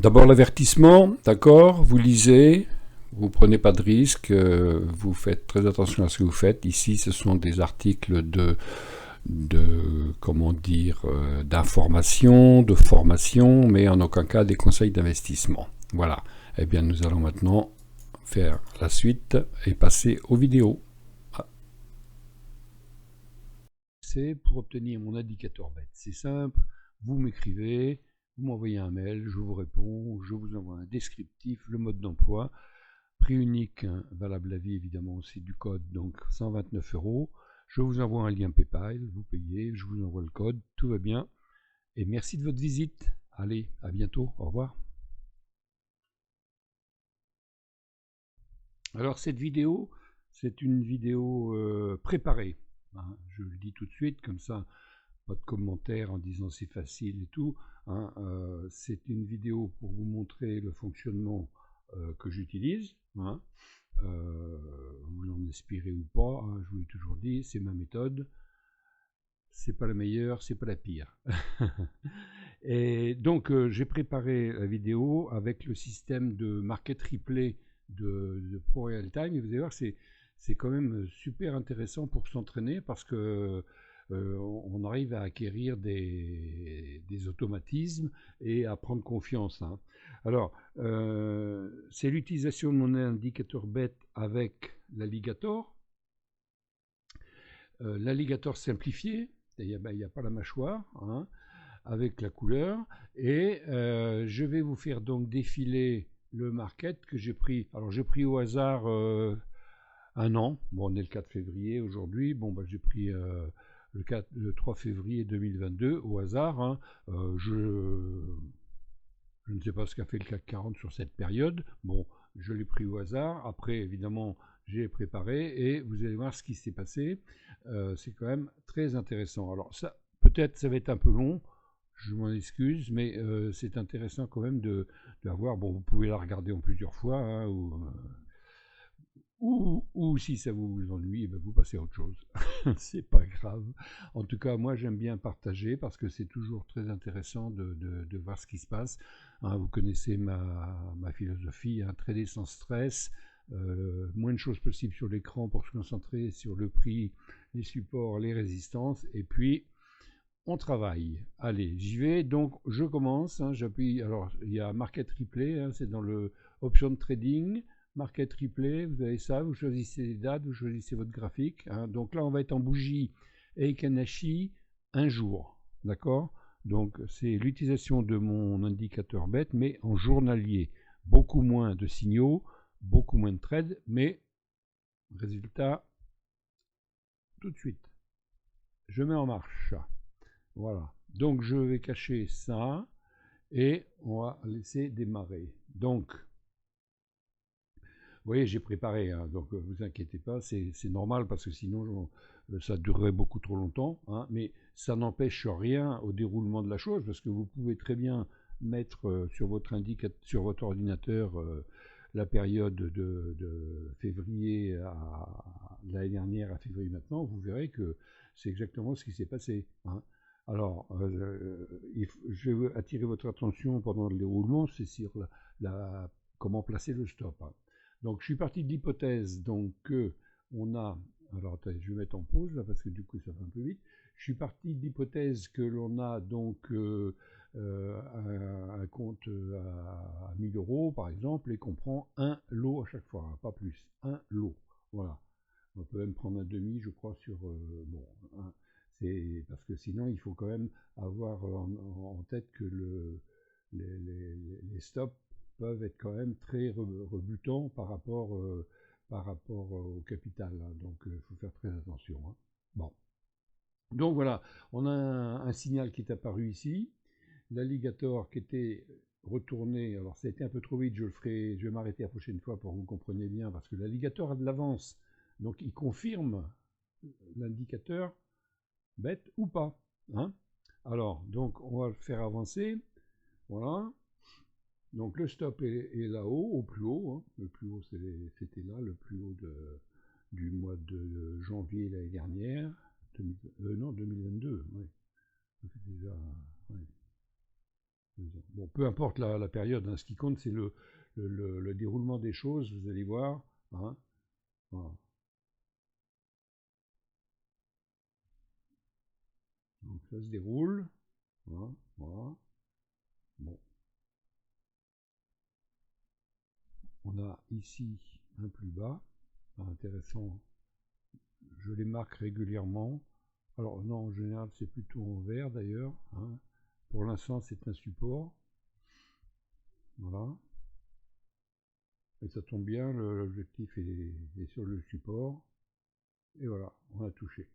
D'abord l'avertissement, d'accord, vous lisez, vous prenez pas de risques, vous faites très attention à ce que vous faites. Ici, ce sont des articles comment dire, d'information, de formation, mais en aucun cas des conseils d'investissement. Voilà. Eh bien, nous allons maintenant faire la suite et passer aux vidéos. C'est pour obtenir mon indicateur bête. C'est simple, vous m'écrivez, vous m'envoyez un mail, je vous réponds, je vous envoie un descriptif, le mode d'emploi, prix unique, hein, valable à vie évidemment, c'est du code, donc 129 €. Je vous envoie un lien PayPal, vous payez, je vous envoie le code, tout va bien. Et merci de votre visite. Allez, à bientôt, au revoir. Alors cette vidéo, c'est une vidéo préparée, hein, je le dis tout de suite, comme ça, pas de commentaires en disant c'est facile et tout, hein, c'est une vidéo pour vous montrer le fonctionnement que j'utilise, hein, vous en inspirez ou pas, hein, je vous l'ai toujours dit, c'est ma méthode, c'est pas la meilleure, c'est pas la pire. Et donc j'ai préparé la vidéo avec le système de market replay de Pro Real Time, et vous allez voir que c'est quand même super intéressant pour s'entraîner parce que on arrive à acquérir des automatismes et à prendre confiance, hein. Alors, c'est l'utilisation de mon indicateur bête avec l'alligator. L'alligator simplifié, il n'y a pas la mâchoire, hein, avec la couleur. Et je vais vous faire donc défiler le market que j'ai pris. Alors, j'ai pris au hasard un an. Bon, on est le 4 février aujourd'hui. Bon, j'ai pris le 3 février 2022 au hasard, hein. Je ne sais pas ce qu'a fait le CAC 40 sur cette période. Bon, je l'ai pris au hasard. Après, évidemment, j'ai préparé et vous allez voir ce qui s'est passé. C'est quand même très intéressant. Alors, ça, peut-être, ça va être un peu long. Je m'en excuse, mais c'est intéressant quand même de la voir. Bon, vous pouvez la regarder en plusieurs fois, hein, ou si ça vous ennuie, vous passez à autre chose. C'est pas grave. En tout cas, moi j'aime bien partager parce que c'est toujours très intéressant de voir ce qui se passe, hein. Vous connaissez ma philosophie, hein, trader sans stress, moins de choses possibles sur l'écran pour se concentrer sur le prix, les supports, les résistances, et puis on travaille. Allez, j'y vais. Donc je commence, hein, j'appuie. Alors il y a Market Replay, hein, c'est dans le Option Trading. Market Replay, vous avez ça, vous choisissez les dates, vous choisissez votre graphique, hein. Donc là, on va être en bougie Eikanashi un jour, d'accord? Donc c'est l'utilisation de mon indicateur bête, mais en journalier. Beaucoup moins de signaux, beaucoup moins de trades, mais résultat, tout de suite. Je mets en marche. Voilà. Donc je vais cacher ça et on va laisser démarrer. Donc, vous voyez, j'ai préparé, hein, donc vous inquiétez pas, c'est normal parce que sinon ça durerait beaucoup trop longtemps, hein, mais ça n'empêche rien au déroulement de la chose parce que vous pouvez très bien mettre sur votre ordinateur la période de février à l'année dernière à février maintenant, vous verrez que c'est exactement ce qui s'est passé, hein. Alors, je veux attirer votre attention pendant le déroulement, c'est sur comment placer le stop, hein. Donc, je suis parti de l'hypothèse que on a. Alors, attendez, je vais mettre en pause là parce que du coup, ça va un peu vite. Je suis parti de l'hypothèse que l'on a donc un compte à 1000 € par exemple et qu'on prend un lot à chaque fois, hein, pas plus, un lot. Voilà. On peut même prendre un demi, je crois, sur bon. C'est parce que sinon, il faut quand même avoir en tête que les stops peuvent être quand même très rebutants par rapport au capital, hein. Donc il faut faire très attention, hein. Bon. Donc voilà, on a un signal qui est apparu ici, l'alligator qui était retourné. Alors ça a été un peu trop vite, je vais m'arrêter la prochaine fois pour que vous compreniez bien, parce que l'alligator a de l'avance, donc il confirme l'indicateur bête ou pas, hein. Alors, donc on va le faire avancer, voilà. Donc le stop est là-haut, au plus haut, hein. Le plus haut c'était là, le plus haut du mois de janvier l'année dernière. Non, 2022, oui. Ça fait déjà, ouais, 2 ans. Bon, peu importe la période, hein, ce qui compte, c'est le déroulement des choses, vous allez voir. Hein, voilà. Donc ça se déroule. Voilà, voilà. Bon. On a ici un plus bas. Intéressant. Je les marque régulièrement. Alors non, en général, c'est plutôt en vert d'ailleurs. Hein. Pour l'instant, c'est un support. Voilà. Et ça tombe bien, l'objectif est sur le support. Et voilà, on a touché.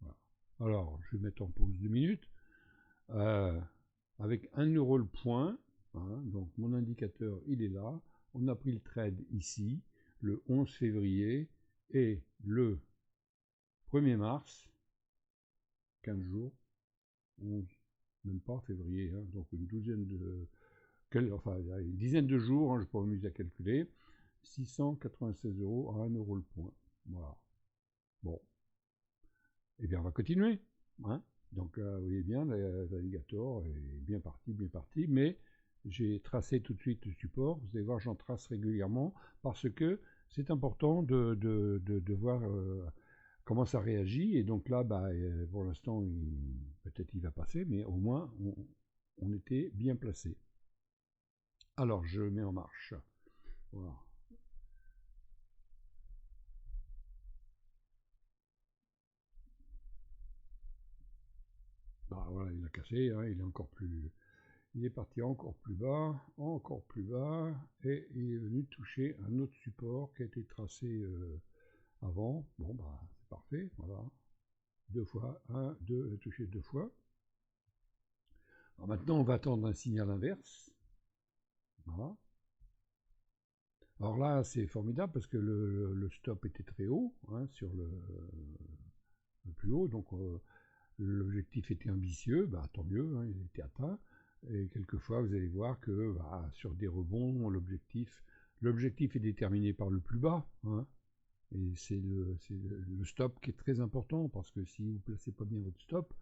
Voilà. Alors, je vais mettre en pause 2 minutes. Avec 1 euro le point. Hein, donc mon indicateur, il est là. On a pris le trade ici, le 11 février. Et le 1er mars, 15 jours, 11, même pas février, hein, donc une dizaine de jours, hein, je peux m'amuser à calculer, 696 euros à 1 euro le point. Voilà. Bon. Eh bien, on va continuer. Hein. Donc, vous voyez bien, l'alligator est bien parti, mais j'ai tracé tout de suite le support. Vous allez voir, j'en trace régulièrement parce que c'est important de voir comment ça réagit. Et donc là, pour l'instant, peut-être il va passer, mais au moins, on était bien placé. Alors, je mets en marche. Voilà. Bah, voilà, il a cassé, hein, il est encore plus... Il est parti encore plus bas, et il est venu toucher un autre support qui a été tracé avant. Bon, bah, c'est parfait, voilà. 2 fois, 1, 2, touché 2 fois. Alors maintenant, on va attendre un signal inverse. Voilà. Alors là, c'est formidable parce que le stop était très haut, hein, sur le plus haut, donc l'objectif était ambitieux, bah, tant mieux, hein, il était atteint. Et quelquefois, vous allez voir que sur des rebonds, l'objectif est déterminé par le plus bas. Hein, et c'est le stop qui est très important parce que si vous ne placez pas bien votre stop,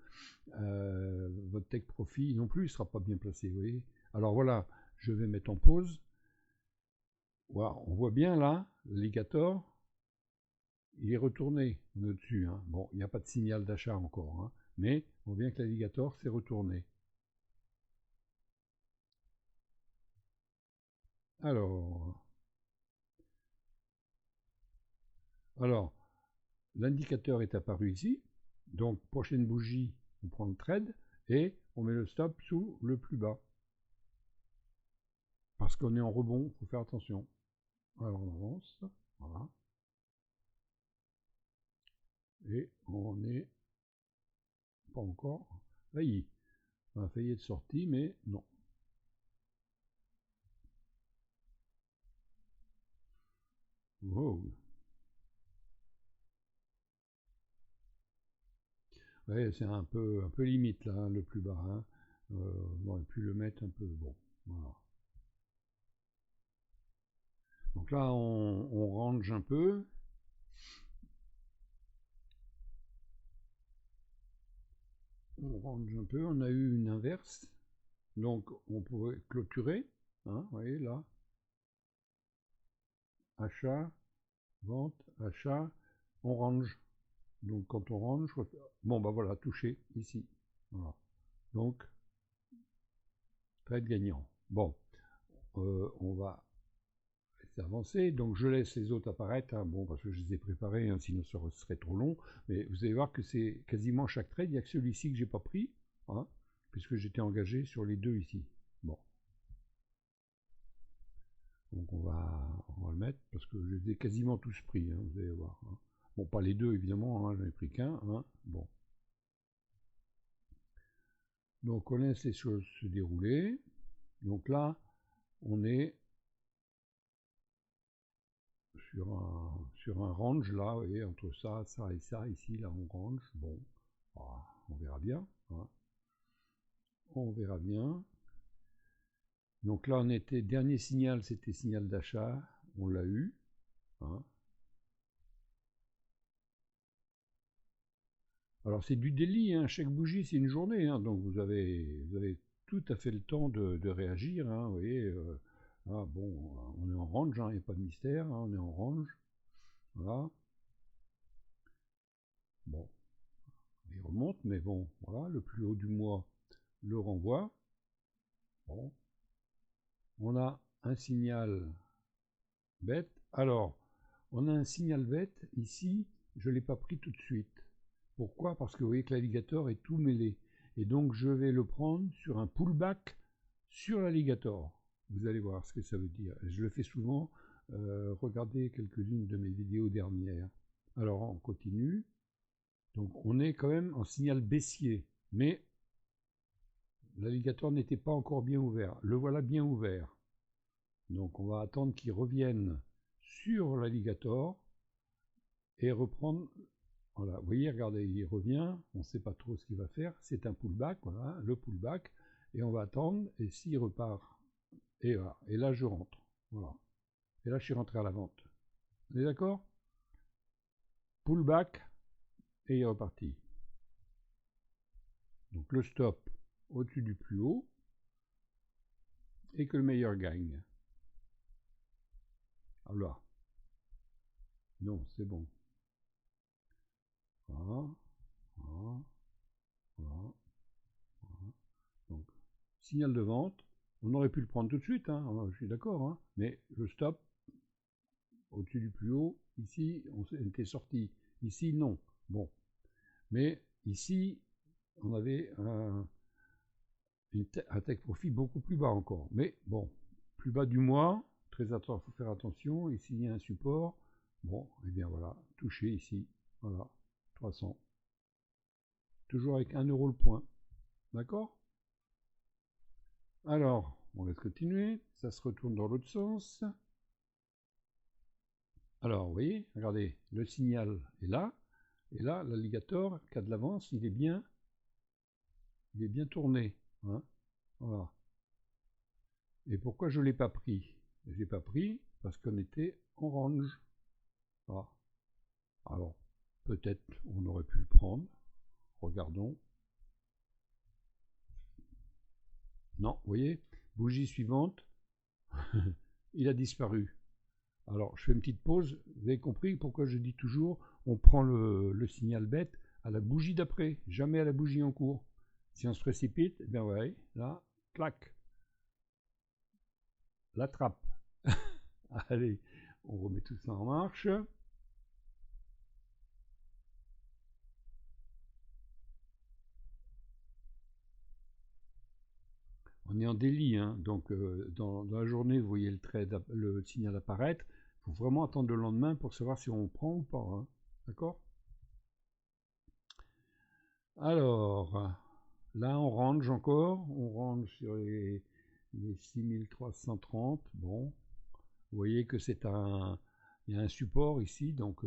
votre take profit non plus ne sera pas bien placé. Vous voyez. Alors voilà, je vais mettre en pause. Voilà, on voit bien là, l'alligator, il est retourné au-dessus. Hein. Bon, il n'y a pas de signal d'achat encore, hein, mais on voit bien que l'alligator s'est retourné. Alors, l'indicateur est apparu ici. Donc, prochaine bougie, on prend le trade et on met le stop sous le plus bas. Parce qu'on est en rebond, il faut faire attention. Alors, on avance. Voilà. Et on est pas encore. Là, on a failli être sorti, mais non. Wow. Ouais, c'est un peu limite là, hein, le plus bas. Hein. On aurait pu le mettre un peu. Bon, voilà. Donc là, on range un peu. On range un peu. On a eu une inverse. Donc on pourrait clôturer. Hein, vous voyez là. Achat, vente, achat. On range. Donc quand on range, bon bah voilà, touché ici. Voilà. Donc, trade gagnant. Bon, on va avancer. Donc je laisse les autres apparaître, hein, bon, parce que je les ai préparés, hein, sinon ça serait trop long. Mais vous allez voir que c'est quasiment chaque trade. Il n'y a que celui-ci que j'ai pas pris, hein, puisque j'étais engagé sur les deux ici. Bon. Donc on va le mettre, parce que je les ai quasiment tous pris, hein, vous allez voir. Hein. Bon, pas les deux évidemment, hein, j'en ai pris qu'un. Hein, bon. Donc on laisse les choses se dérouler. Donc là, on est sur un range là, vous voyez, entre ça, ça et ça, ici, là on range. Bon, on verra bien. Hein. On verra bien. Donc là on était, dernier signal, c'était signal d'achat, on l'a eu. Hein. Alors c'est du délit, hein. Chaque bougie c'est une journée, hein. Donc vous avez tout à fait le temps de réagir, hein. Vous voyez, ah, bon, on est en range, hein, il n'y a pas de mystère, hein, on est en range, voilà. Bon, il remonte, mais bon, voilà, le plus haut du mois le renvoie. Bon, on a un signal bête. Alors, on a un signal bête ici, je ne l'ai pas pris tout de suite. Pourquoi? Parce que vous voyez que l'alligator est tout mêlé. Et donc je vais le prendre sur un pullback sur l'alligator. Vous allez voir ce que ça veut dire. Je le fais souvent. Regardez quelques-unes de mes vidéos dernières. Alors on continue. Donc on est quand même en signal baissier. Mais l'alligator n'était pas encore bien ouvert. Le voilà bien ouvert. Donc on va attendre qu'il revienne sur l'alligator et reprendre. Voilà, vous voyez, regardez, il revient, on ne sait pas trop ce qu'il va faire, c'est un pullback, voilà, le pullback, et on va attendre, et s'il repart, et voilà, et là je rentre, voilà, et là je suis rentré à la vente. Vous êtes d'accord? Pullback, et il est reparti. Donc le stop au-dessus du plus haut, et que le meilleur gagne. Alors, non, c'est bon. Voilà, voilà, voilà, voilà. Donc, signal de vente, on aurait pu le prendre tout de suite, hein, je suis d'accord, hein, mais le stop, au-dessus du plus haut, ici, on était sorti, ici, non. Bon, mais ici, on avait un take profit beaucoup plus bas encore. Mais bon, plus bas du mois, très attention, il faut faire attention, ici, il y a un support. Bon, et bien voilà, touché ici, voilà, 300. Toujours avec 1 euro le point, d'accord? Alors, on laisse continuer, ça se retourne dans l'autre sens. Alors, vous voyez, regardez, le signal est là, et là, l'alligator, qui a de l'avance, il est bien tourné, hein, voilà. Et pourquoi je ne l'ai pas pris? Je ne l'ai pas pris parce qu'on était en range. Voilà. Alors, peut-être on aurait pu le prendre. Regardons. Non, vous voyez, bougie suivante, il a disparu. Alors, je fais une petite pause. Vous avez compris pourquoi je dis toujours, on prend le signal bête à la bougie d'après, jamais à la bougie en cours. Si on se précipite, eh bien ouais, là, clac, la trappe. Allez, on remet tout ça en marche. On est en délit, hein, donc dans la journée, vous voyez le signal apparaître. Il faut vraiment attendre le lendemain pour savoir si on prend ou pas. Hein, d'accord? Alors, là, on range encore. On range sur les 6330. Bon, vous voyez que il y a un support ici, donc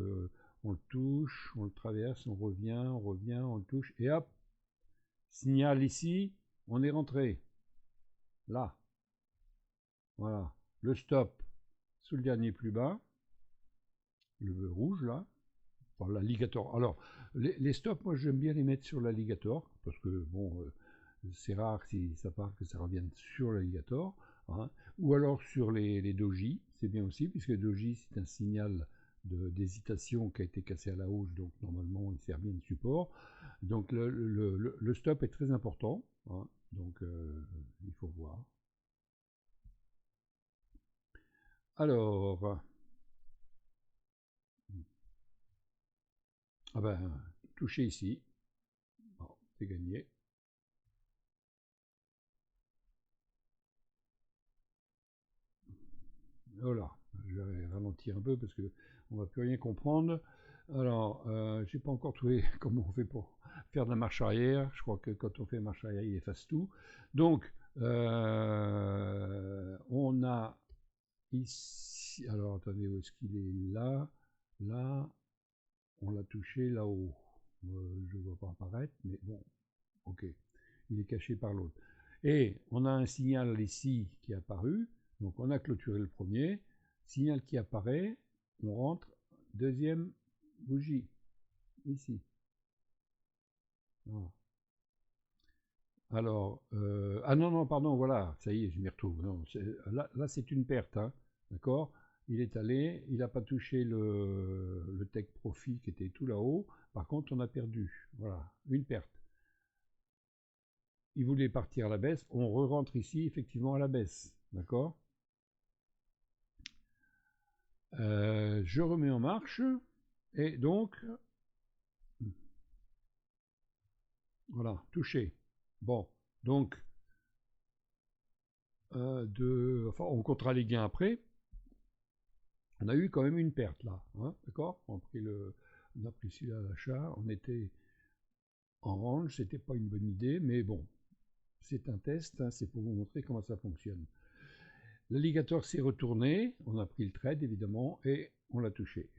on le touche, on le traverse, on revient, on le touche, et hop, signal ici, on est rentré. Là, voilà, le stop sous le dernier plus bas, le rouge là, enfin, l'alligator. Alors, les stops, moi j'aime bien les mettre sur l'alligator, parce que bon, c'est rare si ça part que ça revienne sur l'alligator, hein. Ou alors sur les doji, c'est bien aussi, puisque le doji c'est un signal d'hésitation qui a été cassé à la hausse, donc normalement il sert bien de support. Donc le stop est très important, hein, donc il faut voir. Alors, ah ben, toucher ici, bon, c'est gagné. Voilà, je vais ralentir un peu parce que on va plus rien comprendre. Alors, j'ai pas encore trouvé comment on fait pour faire de la marche arrière. Je crois que quand on fait marche arrière, il efface tout. Donc, on a ici. Alors, attendez, où est-ce qu'il est? Là, là, on l'a touché là-haut. Je ne vois pas apparaître, mais bon, ok. Il est caché par l'autre. Et on a un signal ici qui est apparu. Donc on a clôturé le premier. Signal qui apparaît, on rentre. Deuxième bougie, ici. Voilà. Alors, ah non, non, pardon, voilà, ça y est, je m'y retrouve. Non, là c'est une perte, hein, d'accord? Il est allé, il n'a pas touché le take profit qui était tout là-haut. Par contre, on a perdu. Voilà, une perte. Il voulait partir à la baisse. On re-rentre ici, effectivement, à la baisse. D'accord? Je remets en marche. Et donc, voilà, touché. Bon, donc, enfin, on comptera les gains après. On a eu quand même une perte là, hein, d'accord? On a pris celui-là à l'achat, on était en range, c'était pas une bonne idée, mais bon, c'est un test, hein, c'est pour vous montrer comment ça fonctionne. L'alligator s'est retourné, on a pris le trade évidemment, et on l'a touché.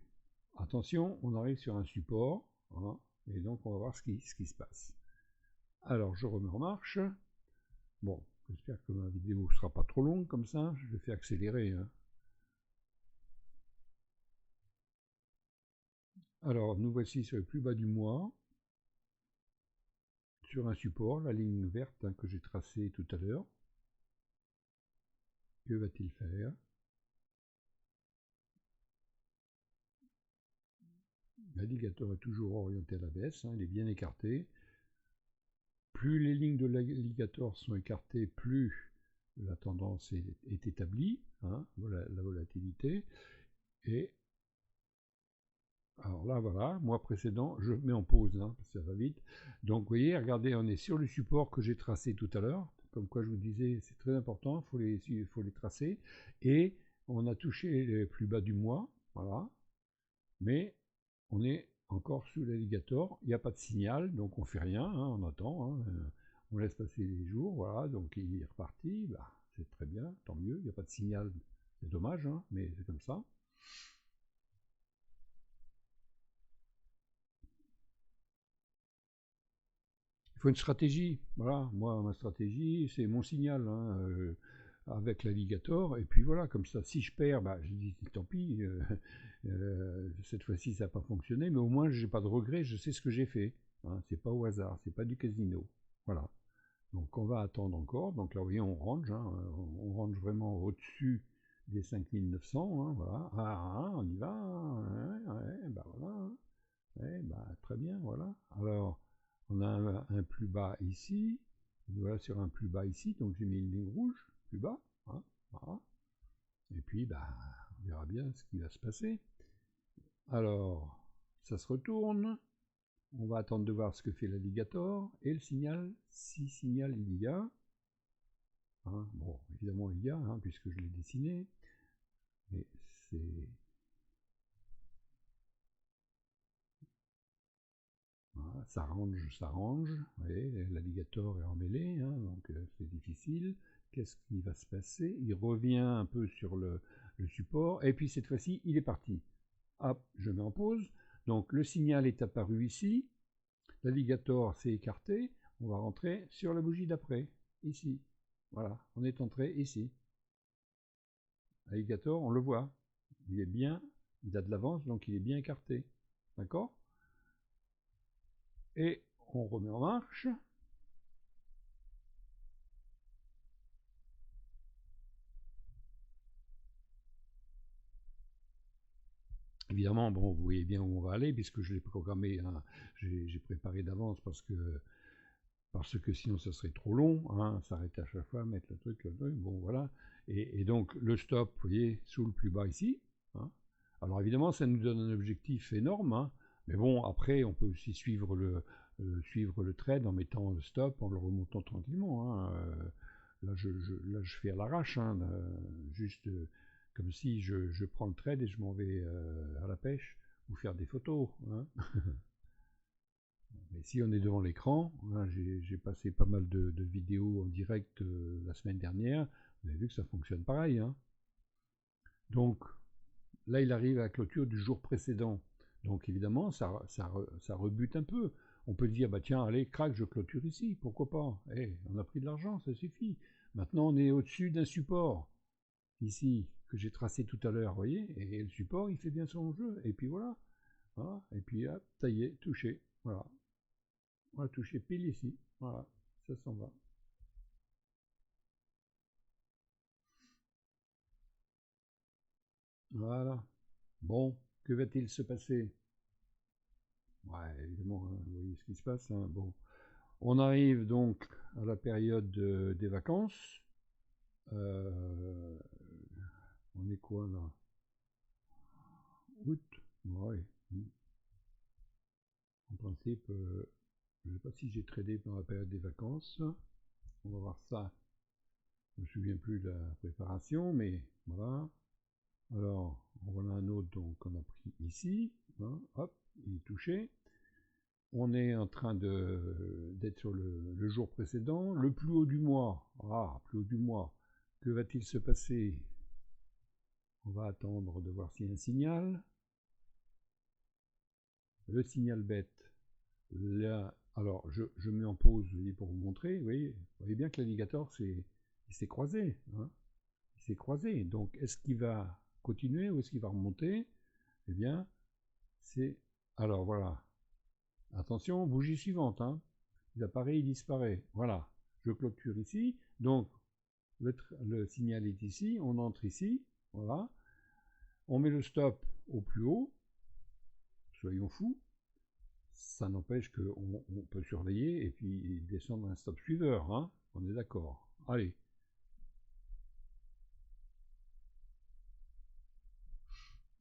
Attention, on arrive sur un support, hein, et donc on va voir ce qui se passe. Alors je remets en marche. Bon, j'espère que ma vidéo ne sera pas trop longue comme ça, je vais faire accélérer. Hein. Alors, nous voici sur le plus bas du mois, sur un support, la ligne verte hein, que j'ai tracée tout à l'heure. Que va-t-il faire? L'alligator est toujours orienté à la baisse, hein, il est bien écarté. Plus les lignes de l'alligator sont écartées, plus la tendance est établie, hein, voilà la volatilité. Et alors là, voilà, mois précédent, je mets en pause, hein, parce que ça va vite. Donc, vous voyez, regardez, on est sur le support que j'ai tracé tout à l'heure. Comme quoi, je vous disais, c'est très important, il faut les tracer. Et on a touché les plus bas du mois, voilà. Mais on est encore sous l'alligator, il n'y a pas de signal, donc on fait rien, hein, on attend, hein, on laisse passer les jours, voilà, donc il est reparti, bah, c'est très bien, tant mieux, il n'y a pas de signal, c'est dommage, hein, mais c'est comme ça. Il faut une stratégie. Voilà, moi, ma stratégie, c'est mon signal hein, avec l'alligator. Et puis voilà, comme ça, si je perds, bah, je dis tant pis, cette fois-ci, ça n'a pas fonctionné, mais au moins, je n'ai pas de regret, je sais ce que j'ai fait. Hein, c'est pas au hasard, c'est pas du casino. Voilà. Donc, on va attendre encore. Donc là, vous voyez, on range. Hein, on range vraiment au-dessus des 5900. Hein, voilà. Ah, on y va. Ouais, bah voilà. Ouais, bah, très bien, voilà. Alors, on a un plus bas ici. Voilà sur un plus bas ici. Donc, j'ai mis une ligne rouge, plus bas. Hein, voilà. Et puis, bah, on verra bien ce qui va se passer. Alors, ça se retourne. On va attendre de voir ce que fait l'alligator. Et le signal, si signal il y a. Hein, bon, évidemment, il y a, hein, puisque je l'ai dessiné. Mais c'est... Voilà, ça range. L'alligator est emmêlé, hein, donc c'est difficile. Qu'est-ce qui va se passer? Il revient un peu sur le support, et puis cette fois-ci, il est parti. Hop, je mets en pause. Donc le signal est apparu ici, l'alligator s'est écarté, on va rentrer sur la bougie d'après, ici. Voilà, on est entré ici. L'alligator, on le voit, il est bien, il a de l'avance, donc il est bien écarté. D'accord? Et on remet en marche. Évidemment, bon, vous voyez bien où on va aller, puisque je l'ai programmé, hein, j'ai préparé d'avance parce que sinon ça serait trop long, hein, s'arrêter à chaque fois, mettre le truc, bon voilà. Et donc le stop, vous voyez, sous le plus bas ici. Hein. Alors évidemment, ça nous donne un objectif énorme, hein, mais bon, après, on peut aussi suivre le trade en mettant le stop, en le remontant tranquillement. Hein. Là, je fais à l'arrache, hein, juste comme si je prends le trade et je m'en vais à la pêche ou faire des photos. Hein. Mais si on est devant l'écran, hein, j'ai passé pas mal de vidéos en direct la semaine dernière, vous avez vu que ça fonctionne pareil. Hein. Donc là, il arrive à la clôture du jour précédent. Donc évidemment, ça rebute un peu. On peut dire, bah tiens, allez, crac, je clôture ici, pourquoi pas? On a pris de l'argent, ça suffit. Maintenant, on est au-dessus d'un support, ici, que j'ai tracé tout à l'heure, vous voyez, et le support, il fait bien son jeu, et puis voilà. Et puis, hop, ça y est, touché, voilà. On va toucher pile ici. Voilà, ça s'en va. Voilà. Bon, que va-t-il se passer? Ouais, évidemment, hein, vous voyez ce qui se passe. Hein. Bon, on arrive donc à la période des vacances. On est quoi là? Août? Ouais. En principe, je ne sais pas si j'ai tradé pendant la période des vacances. On va voir ça. Je ne me souviens plus de la préparation, mais voilà. Alors, voilà un autre qu'on a pris ici. Hein, hop, il est touché. On est en train d'être sur le jour précédent. Le plus haut du mois. Ah, plus haut du mois. Que va-t-il se passer? On va attendre de voir s'il y a un signal. Le signal bête. Là, alors, je mets en pause pour vous montrer. Vous voyez bien que l'alligator s'est croisé. Hein, il s'est croisé. Donc, est-ce qu'il va continuer ou est-ce qu'il va remonter? Eh bien, c'est... Alors, voilà. Attention, bougie suivante. Hein. Il apparaît, il disparaît. Voilà. Je clôture ici. Donc, le signal est ici. On entre ici. Voilà. On met le stop au plus haut. Soyons fous. Ça n'empêche qu'on peut surveiller et puis descendre un stop suiveur. Hein. On est d'accord. Allez.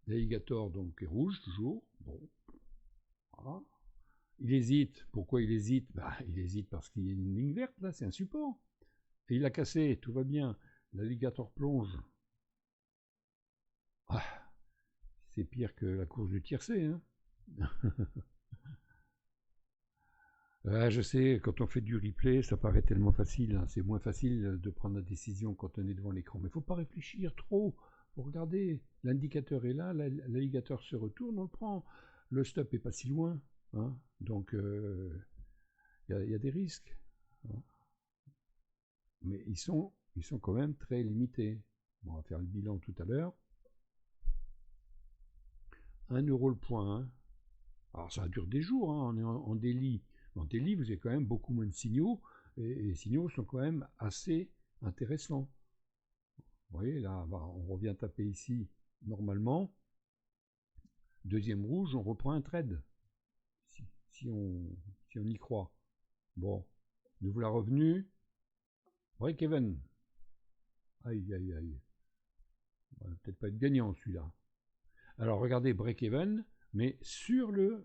L'alligator donc est rouge toujours. Bon. Voilà. Il hésite. Pourquoi il hésite? Il hésite parce qu'il y a une ligne verte là, c'est un support. Et il a cassé, tout va bien. L'alligator plonge. Ah, c'est pire que la course du tiercé. Hein. Je sais, quand on fait du replay, ça paraît tellement facile. Hein. C'est moins facile de prendre la décision quand on est devant l'écran. Mais il ne faut pas réfléchir trop. Faut regarder. L'indicateur est là, l'alligator se retourne, on le prend. Le stop n'est pas si loin. Hein. Donc, il y a des risques. Hein. Mais ils sont quand même très limités. Bon, on va faire le bilan tout à l'heure. 1 euro le point. Hein. Alors ça dure des jours, hein. On est en daily. En daily, vous avez quand même beaucoup moins de signaux, et les signaux sont quand même assez intéressants. Vous voyez, là, on revient taper ici, normalement. Deuxième rouge, on reprend un trade, si on y croit. Bon, nous voilà revenus. Break-even. Aïe, aïe, aïe. Peut-être pas être gagnant, celui-là. Alors, regardez, break-even, mais sur le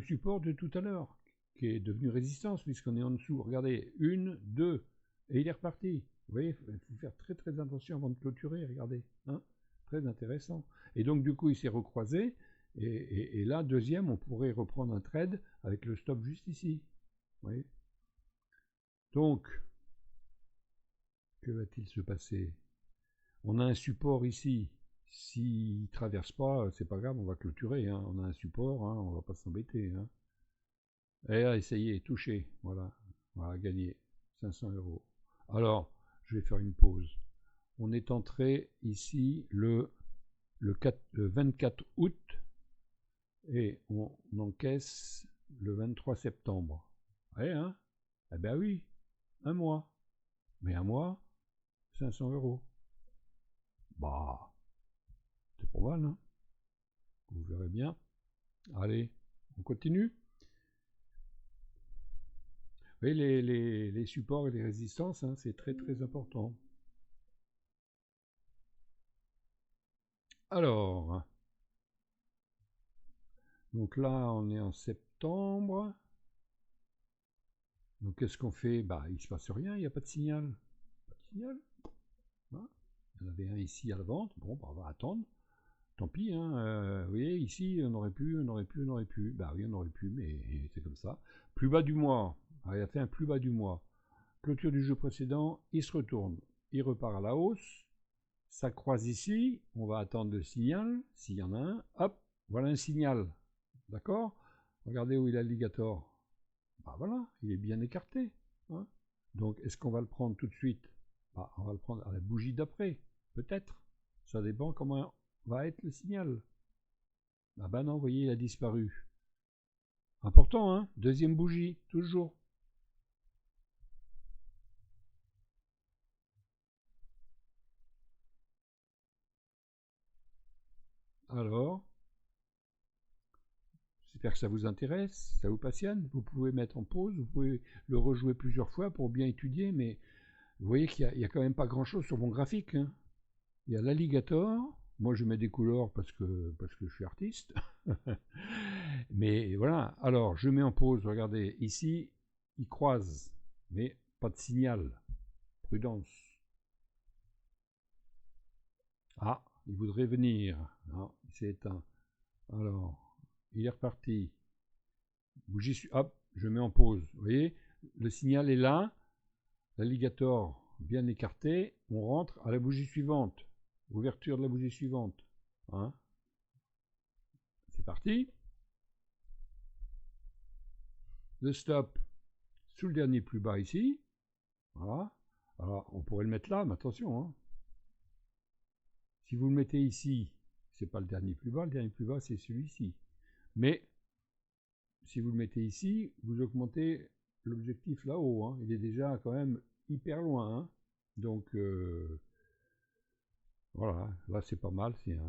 support de tout à l'heure, qui est devenu résistance, puisqu'on est en dessous. Regardez, 1, 2, et il est reparti. Vous voyez, il faut faire très très attention avant de clôturer, regardez. Hein, très intéressant. Et donc, du coup, il s'est recroisé, et là, deuxième, on pourrait reprendre un trade avec le stop juste ici. Vous voyez. Donc, que va-t-il se passer? On a un support ici. S'il ne traverse pas, c'est pas grave, on va clôturer. Hein. On a un support, hein, on va pas s'embêter. Hein. Et là, essayez, touchez. Voilà, voilà, gagné 500 euros. Alors, je vais faire une pause. On est entré ici le 24 août et on encaisse le 23 septembre. Ouais, hein? Eh ben oui, un mois. Mais un mois, 500 euros. Bah, c'est pas mal, hein? Vous verrez bien. Allez, on continue. Vous voyez, les supports et les résistances, hein, c'est très très important. Alors, donc là, on est en septembre. Donc qu'est-ce qu'on fait? Il ne se passe rien, il n'y a pas de signal. Pas de signal. Hein, il y en avait un ici à la vente. Bon, on va attendre. Tant pis, hein. Vous voyez, ici, on aurait pu. Oui, on aurait pu, mais c'est comme ça. Plus bas du mois. Alors, il a fait un plus bas du mois. Clôture du jeu précédent, il se retourne. Il repart à la hausse. Ça croise ici. On va attendre le signal, s'il y en a un. Hop, voilà un signal. D'accord? Regardez où il a l'alligator. Voilà, il est bien écarté. Hein. Donc, est-ce qu'on va le prendre tout de suite? On va le prendre à la bougie d'après, peut-être. Ça dépend comment va être le signal. Non, vous voyez, il a disparu. Important, hein? Deuxième bougie, toujours. Alors, j'espère que ça vous intéresse, ça vous passionne. Vous pouvez mettre en pause, vous pouvez le rejouer plusieurs fois pour bien étudier, mais vous voyez qu'il y a quand même pas grand-chose sur mon graphique, hein. Il y a l'alligator. Moi, je mets des couleurs parce que je suis artiste. Mais voilà. Alors, je mets en pause. Regardez, ici, il croise, mais pas de signal. Prudence. Ah, il voudrait venir. Non, il s'est éteint. Alors, il est reparti. Bougie, hop, je mets en pause. Vous voyez, le signal est là. L'alligator bien écarté. On rentre à la bougie suivante. Ouverture de la bougie suivante. Hein, c'est parti. Le stop sous le dernier plus bas ici. Voilà. Alors, on pourrait le mettre là, mais attention, hein. Si vous le mettez ici, c'est pas le dernier plus bas, c'est celui-ci. Mais si vous le mettez ici, vous augmentez l'objectif là-haut, hein. Il est déjà quand même hyper loin, hein. Donc, voilà, là c'est pas mal, c'est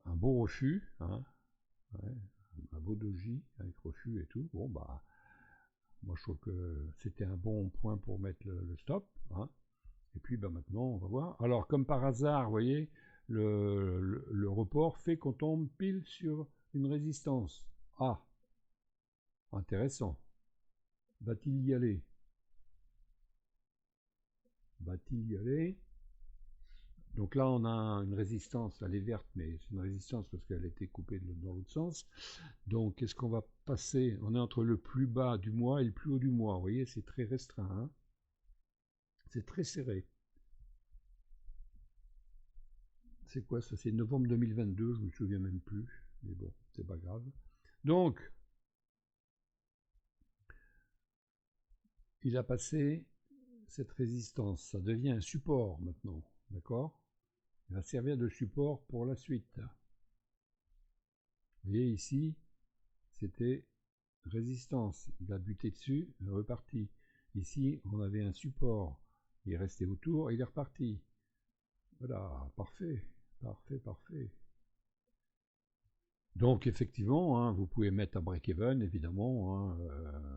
un beau refus, hein. Ouais, un beau doji avec refus et tout. Bon, bah, moi je trouve que c'était un bon point pour mettre le stop, hein. Et puis bah, maintenant, on va voir. Alors, comme par hasard, vous voyez, le report fait qu'on tombe pile sur une résistance. Ah, intéressant. Va-t-il y aller? Va-t-il y aller? Donc là, on a une résistance, elle est verte, mais c'est une résistance parce qu'elle a été coupée dans l'autre sens. Donc, qu'est-ce qu'on va passer? On est entre le plus bas du mois et le plus haut du mois. Vous voyez, c'est très restreint, hein. C'est très serré. C'est quoi ça? C'est novembre 2022, je me souviens même plus. Mais bon, c'est pas grave. Donc, il a passé cette résistance. Ça devient un support maintenant. D'accord? Il va servir de support pour la suite. Vous voyez ici, c'était résistance. Il a buté dessus, il est reparti. Ici, on avait un support. Il est resté autour et il est reparti. Voilà, parfait. Parfait, parfait. Donc effectivement, hein, vous pouvez mettre un break-even, évidemment, hein,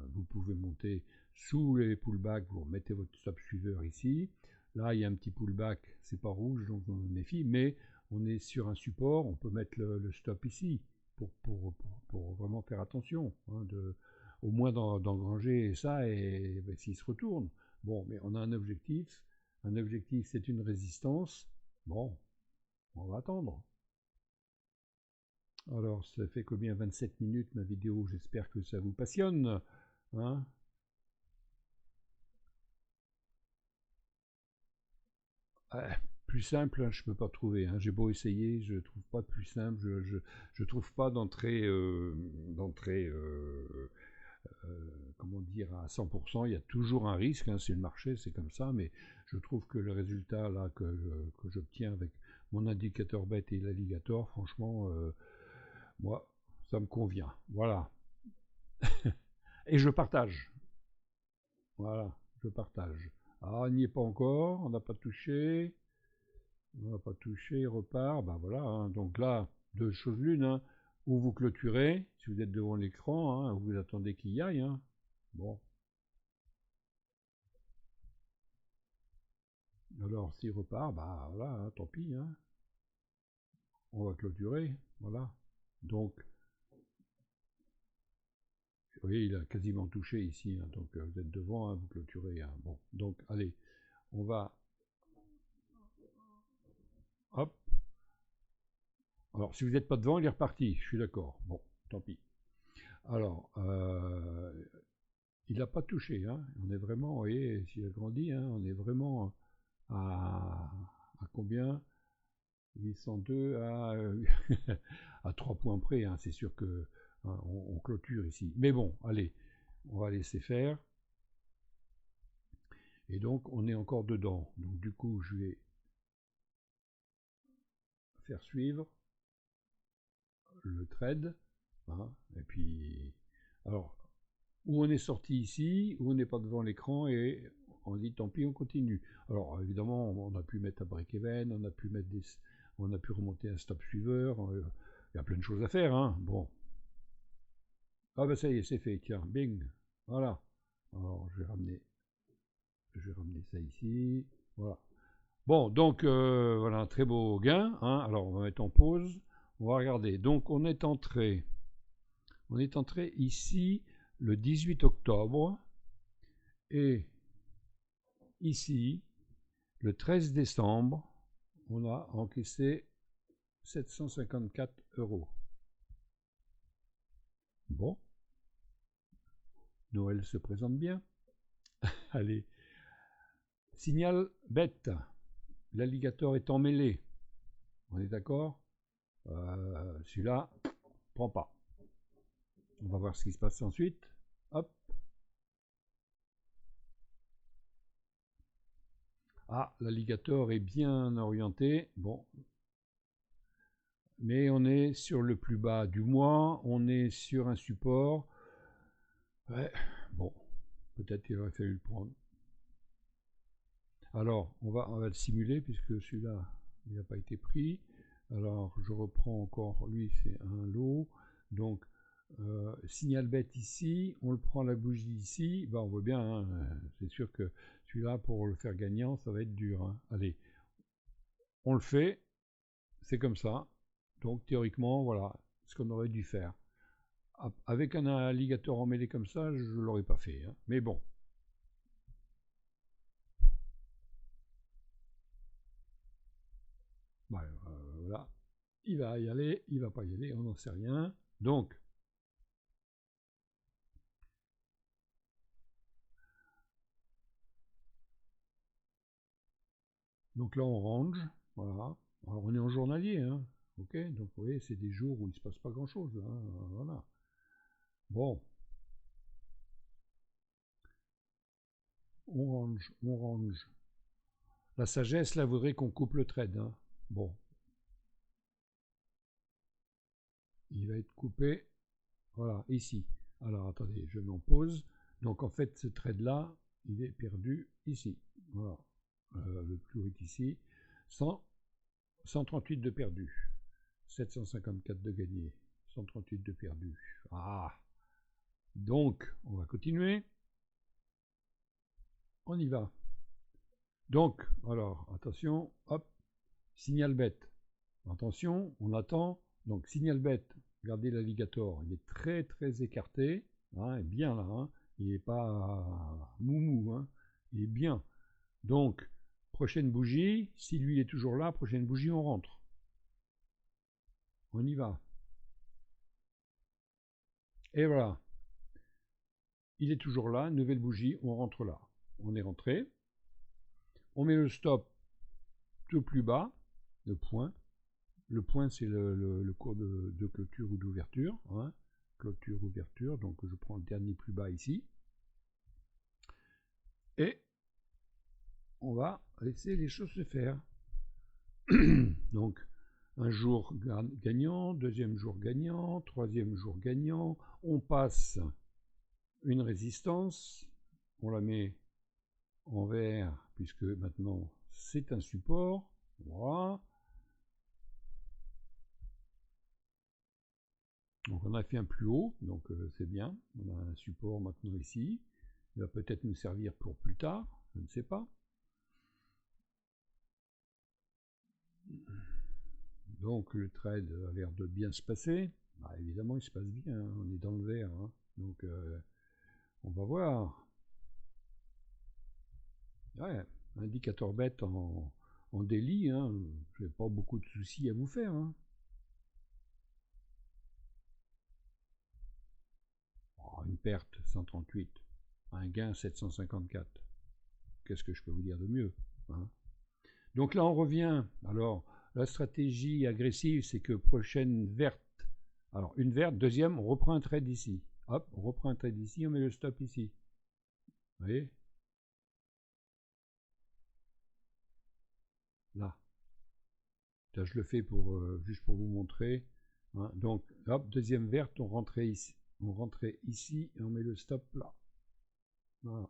vous pouvez monter sous les pullbacks, vous mettez votre stop suiveur ici. Là, il y a un petit pullback, c'est pas rouge, donc on méfie, mais on est sur un support, on peut mettre le stop ici pour vraiment faire attention, hein, au moins d'engranger ça et ben, s'il se retourne. Bon, mais on a un objectif c'est une résistance, bon, on va attendre. Alors, ça fait combien? 27 minutes ma vidéo, j'espère que ça vous passionne, hein. Plus simple, hein, je ne peux pas trouver, hein. J'ai beau essayer, je ne trouve pas de plus simple, je trouve pas d'entrée, comment dire, à 100%. Il y a toujours un risque, hein, c'est le marché, c'est comme ça, mais je trouve que le résultat là que j'obtiens avec mon indicateur bête et l'alligator, franchement, moi, ça me convient. Voilà. Et je partage. Voilà, je partage. Ah, on n'y est pas encore, on n'a pas touché. On n'a pas touché, il repart. Ben voilà, hein. Donc là, deux choses l'une, hein. Ou vous clôturez, si vous êtes devant l'écran, hein, vous attendez qu'il y aille, hein. Bon. Alors, s'il repart, bah voilà, hein, tant pis, hein. On va clôturer. Voilà. Donc, vous voyez, il a quasiment touché ici, hein. Donc, vous êtes devant, hein, vous clôturez, hein. Bon. Donc, allez, on va. Hop. Alors, si vous n'êtes pas devant, il est reparti. Je suis d'accord. Bon, tant pis. Alors, il n'a pas touché, hein. On est vraiment, vous voyez, s'il a grandi, hein, on est vraiment à combien? 802 à 3 points près, hein. C'est sûr que hein, on clôture ici. Mais bon, allez, on va laisser faire. Et donc, on est encore dedans. Donc, du coup, je vais faire suivre le trade, hein, et puis Alors, où on est sorti ici, où on n'est pas devant l'écran et on dit tant pis, on continue. Alors évidemment, on a pu mettre un break-even, on a pu remonter un stop suiveur, il y a plein de choses à faire, hein. Bon. Ah ben ça y est, c'est fait, tiens, bing, voilà. Alors je vais ramener ça ici, voilà. Bon, donc voilà un très beau gain, hein. Alors on va mettre en pause, on va regarder. Donc on est entré ici le 18 octobre et ici le 13 décembre, on a encaissé 754 €. Bon, Noël se présente bien. Allez, signal bête. L'alligator est emmêlé. On est d'accord? Celui-là, prend pas. On va voir ce qui se passe ensuite. Hop. Ah, l'alligator est bien orienté. Bon. Mais on est sur le plus bas du mois. On est sur un support. Ouais. Bon. Peut-être qu'il aurait fallu le prendre. Alors, on va le simuler puisque celui-là, il n'a pas été pris. Alors, je reprends encore, lui, c'est un lot. Donc, signal bête ici, on le prend la bougie ici. Ben, on voit bien, hein, c'est sûr que celui-là, pour le faire gagnant, ça va être dur, hein. Allez, on le fait, c'est comme ça. Donc, théoriquement, voilà ce qu'on aurait dû faire. Avec un alligator emmêlé comme ça, je ne l'aurais pas fait, hein. Mais bon. Voilà, voilà. Il va y aller, il va pas y aller, on n'en sait rien. Donc là on range, voilà. Alors on est en journalier, hein. Ok, donc vous voyez, c'est des jours où il se passe pas grand chose, hein. Voilà. Bon, on range. La sagesse là voudrait qu'on coupe le trade, hein. Bon, il va être coupé, voilà, ici. Alors attendez, je m'en pose. Donc en fait, ce trade là, il est perdu ici. Voilà, le clou est ici. 138 de perdu. 754 de gagné. 138 de perdu. Ah. Donc, on va continuer. On y va. Donc, alors, attention, hop, signal bête. Attention, on attend. Donc, signal bête, regardez l'alligator, il est très très écarté, hein, il est bien là, hein. Il n'est pas moumou, hein. Il est bien. Donc, prochaine bougie, si lui est toujours là, prochaine bougie, on rentre. On y va. Et voilà. Il est toujours là, nouvelle bougie, on rentre là. On est rentré. On met le stop tout plus bas, le point. Le point, c'est le cours de clôture ou d'ouverture, hein. Clôture, ouverture, donc je prends le dernier plus bas ici. Et on va laisser les choses se faire. Donc, un jour gagnant, deuxième jour gagnant, troisième jour gagnant. On passe une résistance, on la met en vert, puisque maintenant c'est un support. Voilà. Donc on a fait un plus haut, donc c'est bien. On a un support maintenant ici. Il va peut-être nous servir pour plus tard, je ne sais pas. Donc le trade a l'air de bien se passer. Bah, évidemment, il se passe bien, hein. On est dans le vert, hein. Donc on va voir. Ouais, indicateur bête en daily, hein. Je n'ai pas beaucoup de soucis à vous faire, hein. Oh, une perte 138, un gain 754. Qu'est-ce que je peux vous dire de mieux, hein? Donc là, on revient. Alors, la stratégie agressive, c'est que prochaine verte. Alors, une verte, deuxième, on reprend un trade ici. Hop, on reprend un trade ici, on met le stop ici. Vous voyez? Là. Je le fais pour juste pour vous montrer, hein. Donc, hop, deuxième verte, on rentrait ici. on rentrait ici et on met le stop là. Voilà.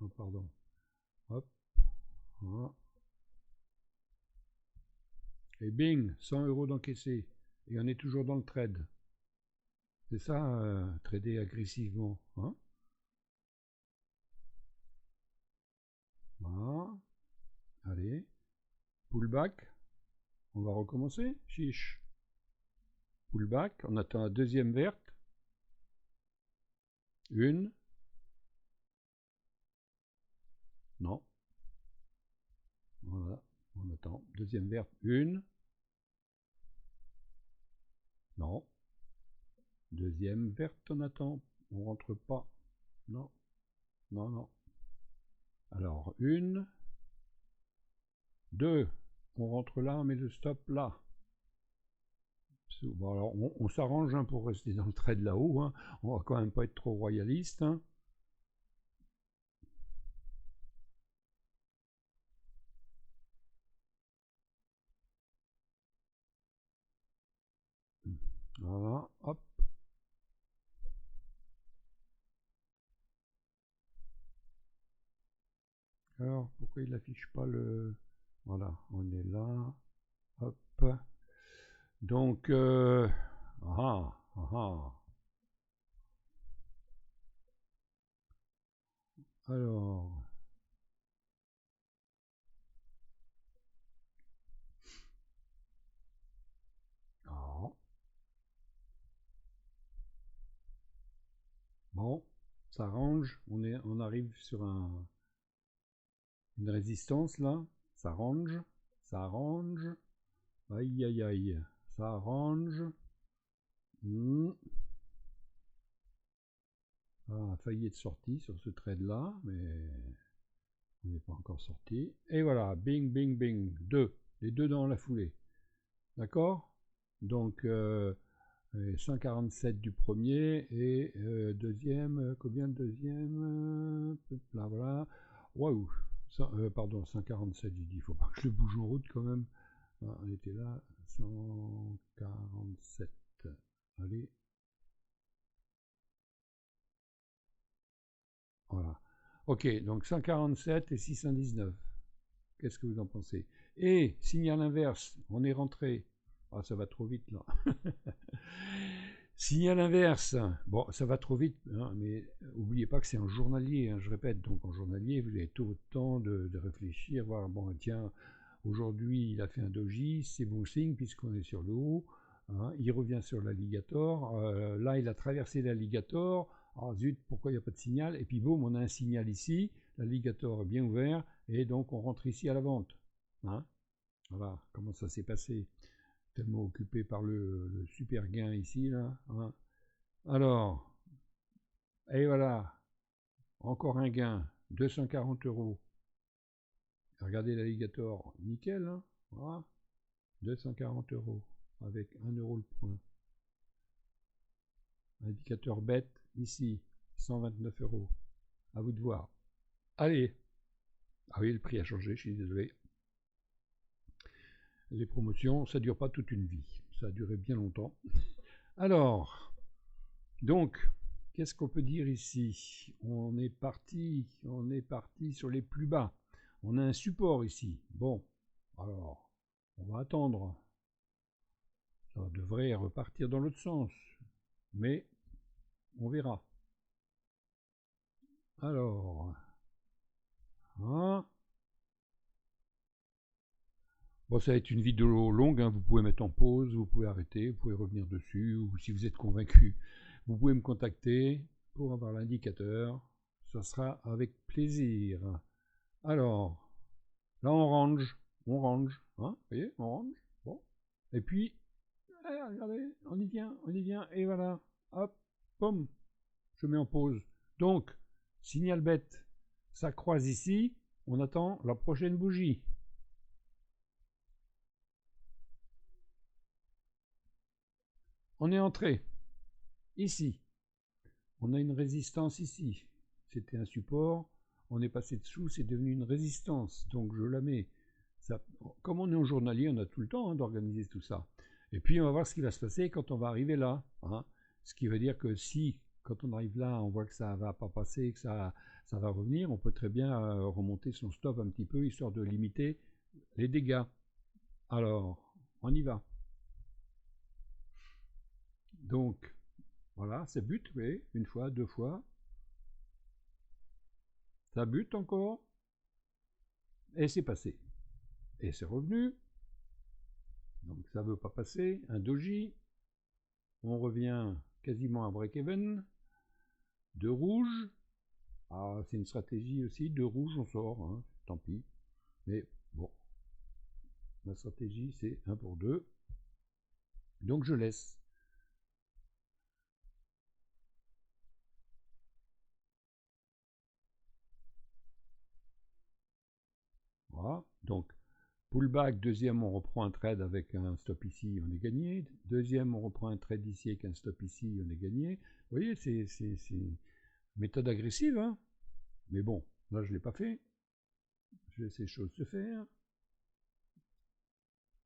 Oh, pardon. Hop. Voilà. Et bing, 100 € d'encaissé. Et on est toujours dans le trade. C'est ça, trader agressivement. Hein, voilà. Allez. Pullback. On va recommencer. Chiche. Pullback. On attend la deuxième verte. Une. Non. Voilà. On attend. Deuxième verte. Une. Non. Deuxième verte, on attend. On rentre pas. Non. Non, non. Alors, une. Deux. On rentre là, on met le stop là. Bon, alors, on s'arrange hein, pour rester dans le trade là-haut. Hein. On va quand même pas être trop royaliste. Hein. Voilà, hop. Alors, pourquoi il n'affiche pas le... Voilà, on est là. Hop. Donc, alors, ah. Bon, ça range. On arrive sur une résistance là. Ça range. Ça range. Aïe aïe aïe. Ça range. Ah, failli être sorti sur ce trade là, mais on n'est pas encore sorti. Et voilà, bing, bing, bing. Deux. Les deux dans la foulée. D'accord. Donc, 147 du premier et deuxième, combien de deuxième là, voilà. Waouh. Pardon, 147, j'ai dit, il faut pas que je le bouge en route quand même. Ah, on était là, 147. Allez. Voilà. Ok, donc 147 et 619. Qu'est-ce que vous en pensez? Et, signal inverse, on est rentré. Ah, ça va trop vite là. Signal inverse, bon, ça va trop vite, hein, mais n'oubliez pas que c'est en journalier, hein, je répète, donc en journalier, vous avez tout le temps de réfléchir, voir, bon, tiens, aujourd'hui, il a fait un doji, c'est bon signe, puisqu'on est sur le haut, hein, il revient sur l'alligator, là, il a traversé l'alligator, ah zut, pourquoi il n'y a pas de signal, et puis boum, on a un signal ici, l'alligator est bien ouvert, et donc on rentre ici à la vente, hein, voilà, comment ça s'est passé. Tellement occupé par le super gain ici, là. Hein. Alors, et voilà, encore un gain, 240 €. Regardez l'alligator, nickel, hein, voilà, 240 € avec 1 € le point. Indicateur bête, ici, 129 €. À vous de voir. Allez, ah oui, le prix a changé, je suis désolé. Les promotions, ça ne dure pas toute une vie, ça a duré bien longtemps. Alors, donc, qu'est-ce qu'on peut dire ici? On est parti sur les plus bas. On a un support ici. Bon, alors, on va attendre. Ça devrait repartir dans l'autre sens, mais on verra. Alors, hein. Bon, ça va être une vidéo longue, hein. Vous pouvez mettre en pause, vous pouvez arrêter, vous pouvez revenir dessus, ou si vous êtes convaincu, vous pouvez me contacter pour avoir l'indicateur. Ça sera avec plaisir. Alors, là on range, hein, vous voyez, on range, bon. Et puis, regardez, on y vient, et voilà, hop, pomme, je mets en pause. Donc, signal bête, ça croise ici, on attend la prochaine bougie. On est entré, ici, on a une résistance ici, c'était un support, on est passé dessous, c'est devenu une résistance. Donc je la mets. Ça, comme on est en journalier, on a tout le temps hein, d'organiser tout ça. Et puis on va voir ce qui va se passer quand on va arriver là. Hein. Ce qui veut dire que si, quand on arrive là, on voit que ça ne va pas passer, que ça va revenir, on peut très bien remonter son stop un petit peu, histoire de limiter les dégâts. Alors, on y va. Donc, voilà, ça bute, oui, une fois, deux fois. Ça bute encore. Et c'est passé. Et c'est revenu. Donc ça ne veut pas passer. Un doji. On revient quasiment à break-even. De rouge. Ah, c'est une stratégie aussi. De rouge, on sort. Hein, tant pis. Mais bon. Ma stratégie, c'est 1 pour 2. Donc je laisse. Voilà. Donc, pullback, deuxième, on reprend un trade avec un stop ici, on est gagné. Deuxième, on reprend un trade ici avec un stop ici, on est gagné. Vous voyez, c'est méthode agressive, hein. Mais bon, là, je ne l'ai pas fait. Je laisse les choses se faire.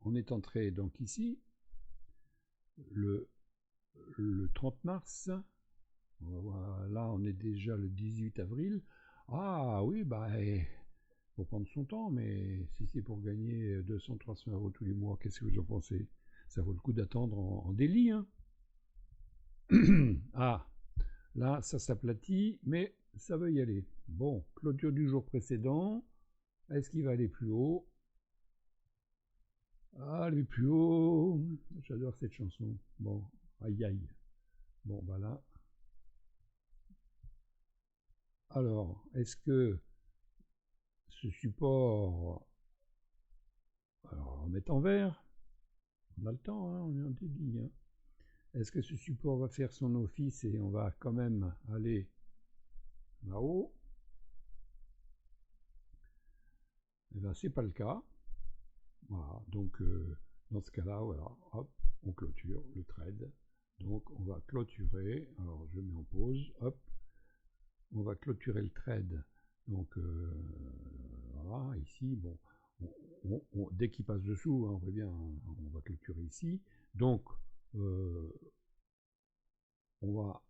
On est entré donc ici, le 30 mars. Là, on est déjà le 18 avril. Ah oui, bah, faut prendre son temps, mais si c'est pour gagner 200-300 euros tous les mois, qu'est-ce que vous en pensez? Ça vaut le coup d'attendre en délit, hein. Ah, là, ça s'aplatit, mais ça veut y aller. Bon, clôture du jour précédent. Est-ce qu'il va aller plus haut? Ah, aller plus haut. J'adore cette chanson. Bon, aïe aïe. Bon, bah là. Alors, est-ce que ce support... Alors, on va mettre en vert. On a le temps, hein, on est en délit. Hein. Est-ce que ce support va faire son office et on va quand même aller là-haut? Eh bien, c'est pas le cas. Voilà, donc dans ce cas-là, voilà, hop, on clôture le trade. Donc on va clôturer, alors je mets en pause, hop, on va clôturer le trade. Donc voilà, ici, bon, dès qu'il passe dessous, hein, on voit bien, on va clôturer ici. Donc on va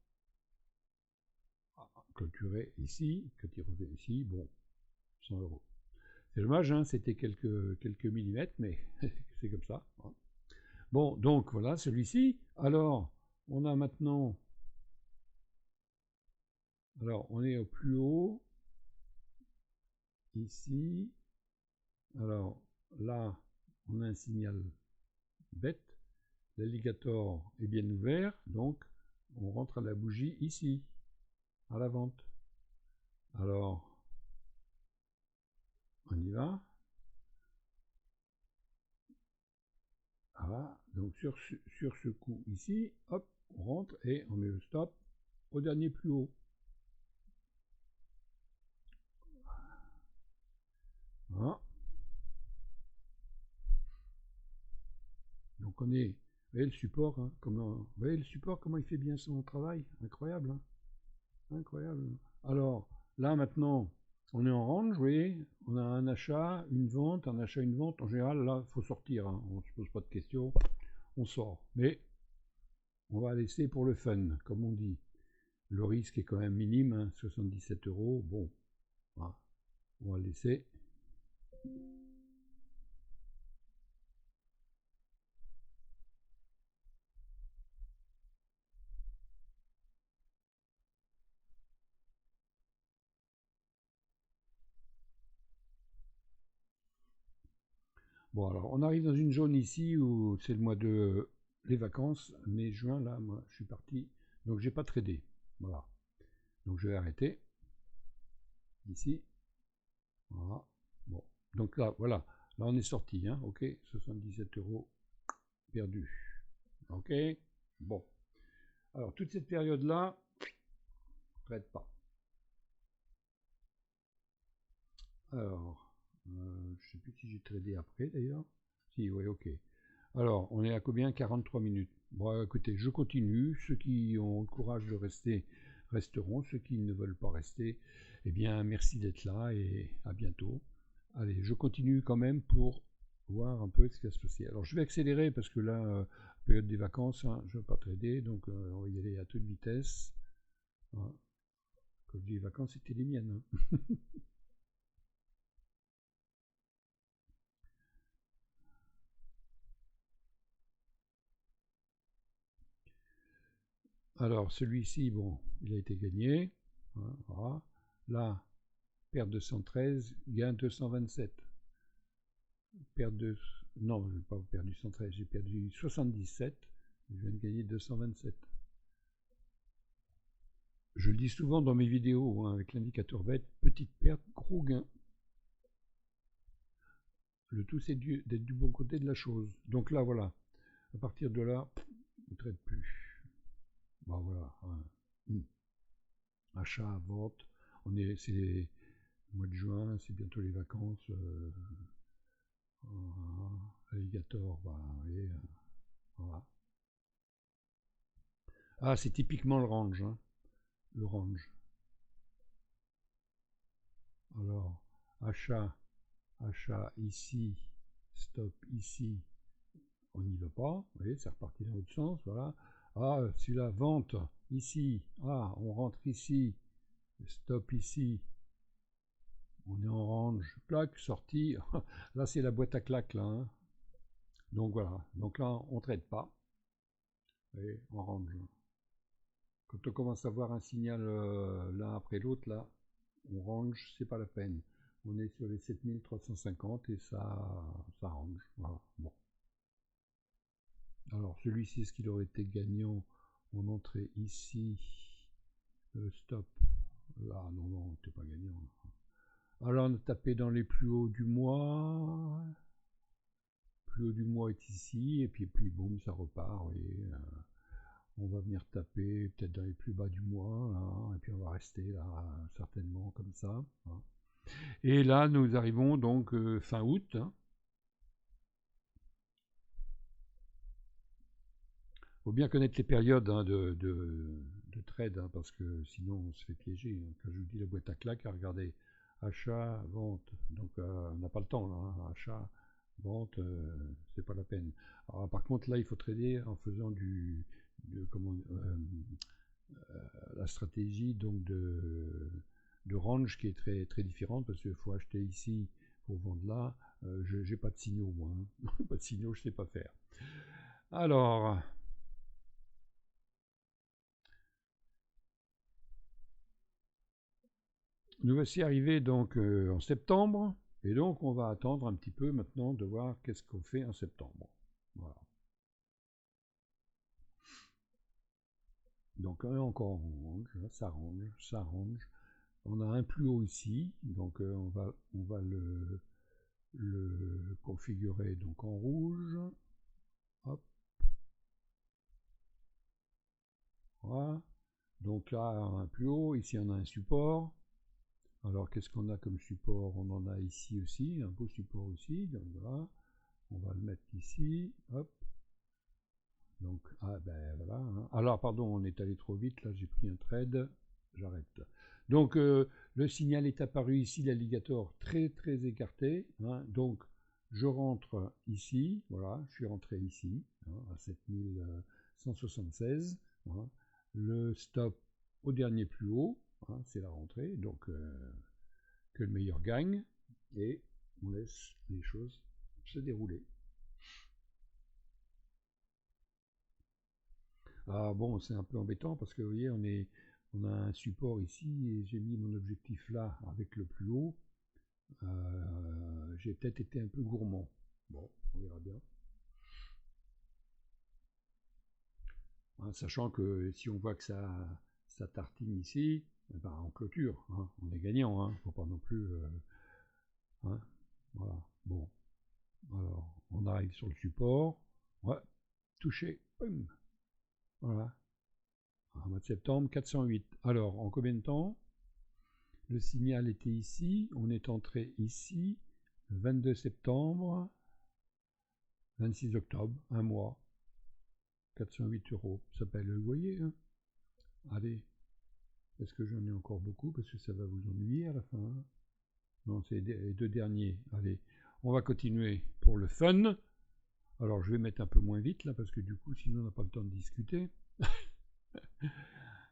clôturer ici, quand il revient ici, bon, 100 euros. C'est dommage, hein, c'était quelques millimètres, mais c'est comme ça. Hein. Bon, donc voilà, celui-ci. Alors, on a maintenant... Alors, on est au plus haut. Ici. Alors, là, on a un signal bête. L'alligator est bien ouvert, donc on rentre à la bougie ici, à la vente. Alors, on y va. Voilà, donc sur ce coup ici, hop, on rentre et on met le stop au dernier plus haut. Voilà. Donc on est, vous voyez le support, hein, vous voyez le support, comment il fait bien son travail, incroyable, hein, incroyable. Alors là maintenant, on est en range, vous voyez, on a un achat, une vente, un achat, une vente. En général, là, il faut sortir, hein, on ne se pose pas de questions, on sort. Mais on va laisser pour le fun, comme on dit. Le risque est quand même minime, hein, 77 euros. Bon, voilà, on va laisser. Bon, alors, on arrive dans une zone ici où c'est le mois de les vacances, mai, juin, là, moi, je suis parti, donc j'ai pas tradé, voilà. Donc je vais arrêter, ici, voilà, bon. Donc là, voilà, là on est sorti, hein, ok, 77 euros perdus, ok, bon. Alors, toute cette période-là, trade pas. Alors, je sais plus si j'ai tradé après, d'ailleurs. Si, oui, ok. Alors, on est à combien? 43 minutes. Bon, écoutez, je continue. Ceux qui ont le courage de rester resteront. Ceux qui ne veulent pas rester, eh bien, merci d'être là et à bientôt. Allez, je continue quand même pour voir un peu ce qui va se passer. Alors, je vais accélérer parce que là, période des vacances, hein, je ne veux pas trader, donc on va y aller à toute vitesse. Voilà. Quand je dis les vacances, c'était les miennes. Hein. Alors, celui-ci, bon, il a été gagné. Hein, voilà. Là, perte de 113, gain 227. Perte de... Non, je n'ai pas perdu 113, j'ai perdu 77. Je viens de gagner 227. Je le dis souvent dans mes vidéos, hein, avec l'indicateur bête, petite perte, gros gain. Le tout, c'est d'être du bon côté de la chose. Donc là, voilà. À partir de là, je ne traite plus. Bon, voilà. Hein. Achat, vente. C'est le mois de juin, c'est bientôt les vacances. Alligator, bah, voyez, voilà. Ah, c'est typiquement le range. Hein, le range. Alors, achat, achat ici, stop ici, on n'y va pas, vous voyez, c'est reparti dans l'autre sens, voilà. Ah, celui-là, vente, ici, ah, on rentre ici, stop ici, on est en range, clac, sortie, là c'est la boîte à claques, là, hein. Donc voilà, donc là on ne traite pas, vous voyez, en range. Quand on commence à voir un signal l'un après l'autre, là, on range, c'est pas la peine. On est sur les 7350 et ça range, voilà, bon. Alors celui-ci, est-ce qu'il aurait été gagnant? On entrait ici, stop, là, non, non, t'es pas gagnant. Alors on a tapé dans les plus hauts du mois, plus haut du mois est ici, et puis boum, ça repart, et on va venir taper peut-être dans les plus bas du mois, là, et puis on va rester là, certainement comme ça. Hein. Et là, nous arrivons donc fin août, hein. Faut bien connaître les périodes hein, de trade, hein, parce que sinon on se fait piéger. Hein. Quand je vous dis la boîte à claques, regardez, achat, vente, donc on n'a pas le temps là, hein. Achat, vente, c'est pas la peine. Alors, par contre là, il faut trader en faisant la stratégie donc de range qui est très très différente parce qu'il faut acheter ici pour vendre là. J'ai pas de signaux moi, hein. Pas de signaux, je sais pas faire. Alors. Nous voici arrivés donc en septembre, et donc on va attendre un petit peu maintenant de voir qu'est-ce qu'on fait en septembre. Voilà. Donc encore on range, ça range, ça range. On a un plus haut ici, donc on va le configurer donc en rouge. Hop. Voilà. Donc là un plus haut, ici on a un support. Alors qu'est-ce qu'on a comme support? On en a ici aussi, un beau support aussi, donc voilà, on va le mettre ici, hop. Donc, ah ben voilà. Hein. Alors, pardon, on est allé trop vite, là j'ai pris un trade, j'arrête. Donc, le signal est apparu ici, l'alligator très très écarté, hein. Donc, je rentre ici, voilà, je suis rentré ici, hein, à 7176, hein. Le stop au dernier plus haut, hein, c'est la rentrée, donc que le meilleur gagne, et on laisse les choses se dérouler. Ah bon, c'est un peu embêtant parce que vous voyez, on a un support ici et j'ai mis mon objectif là avec le plus haut. J'ai peut-être été un peu gourmand. Bon, on verra bien. Hein, sachant que si on voit que ça tartine ici, eh ben, on clôture. Hein, on est gagnant. Hein, faut pas non plus. Hein, voilà. Bon. Alors, on arrive sur le support. Ouais. Touché. Boum. Voilà. En mois de septembre, 408. Alors, en combien de temps? Le signal était ici, on est entré ici, le 22 septembre, 26 octobre, un mois, 408 €. Ça s'appelle, vous voyez, hein. Allez, Est-ce que j'en ai encore beaucoup? Parce que ça va vous ennuyer à la fin, hein. Non, c'est les deux derniers. Allez, on va continuer pour le fun. Alors, je vais mettre un peu moins vite, là, parce que du coup, sinon, on n'a pas le temps de discuter.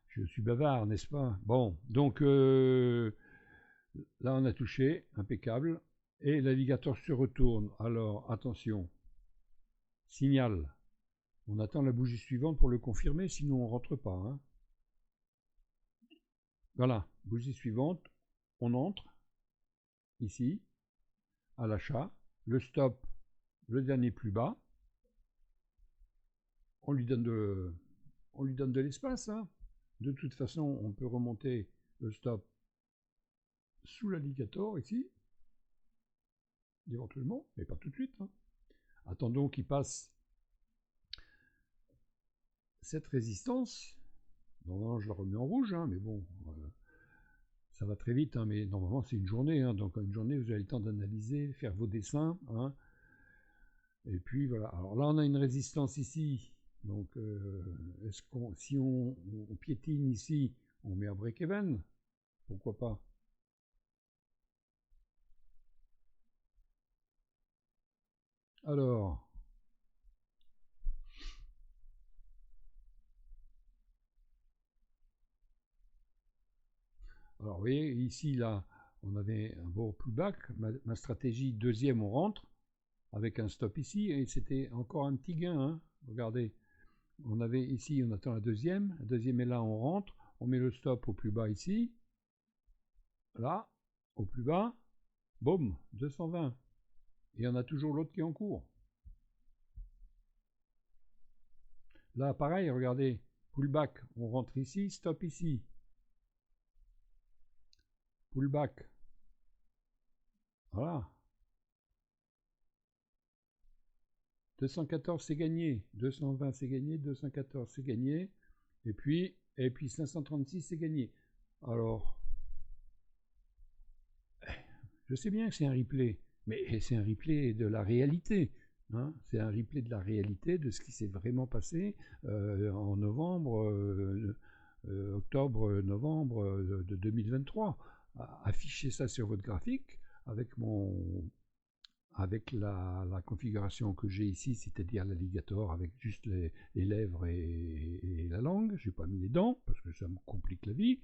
Je suis bavard, n'est-ce pas? Bon, donc, là, on a touché, impeccable. Et l'alligator se retourne. Alors, attention, signal. On attend la bougie suivante pour le confirmer, sinon on rentre pas, hein. Voilà, bougie suivante, on entre, ici, à l'achat, le stop, le dernier plus bas, on lui donne de l'espace, hein. De toute façon, on peut remonter le stop sous l'alligator, ici, éventuellement, mais pas tout de suite, hein. Attendons qu'il passe cette résistance. Normalement, je la remets en rouge, hein, mais bon, ça va très vite, hein, mais normalement, c'est une journée, hein, donc une journée, vous avez le temps d'analyser, faire vos dessins, hein. Et puis voilà. Alors là, on a une résistance ici. Donc, si on piétine ici, on met un break-even? Pourquoi pas? Alors, vous voyez, ici, là, on avait un beau pullback. Ma stratégie, deuxième, on rentre, avec un stop ici, et c'était encore un petit gain, hein. Regardez, on avait ici, on attend la deuxième est là, on rentre, on met le stop au plus bas ici, là, au plus bas, boum, 220. Et il y en a toujours l'autre qui est en cours. Là, pareil, regardez, pullback, on rentre ici, stop ici. Pullback. Voilà. 214 c'est gagné, 220 c'est gagné, 214 c'est gagné, et puis 536 c'est gagné. Alors, je sais bien que c'est un replay, mais c'est un replay de la réalité, hein. C'est un replay de la réalité, de ce qui s'est vraiment passé en novembre, octobre, novembre de 2023. Affichez ça sur votre graphique avec la configuration que j'ai ici, c'est-à-dire l'alligator avec juste les lèvres et la langue. Je n'ai pas mis les dents parce que ça me complique la vie.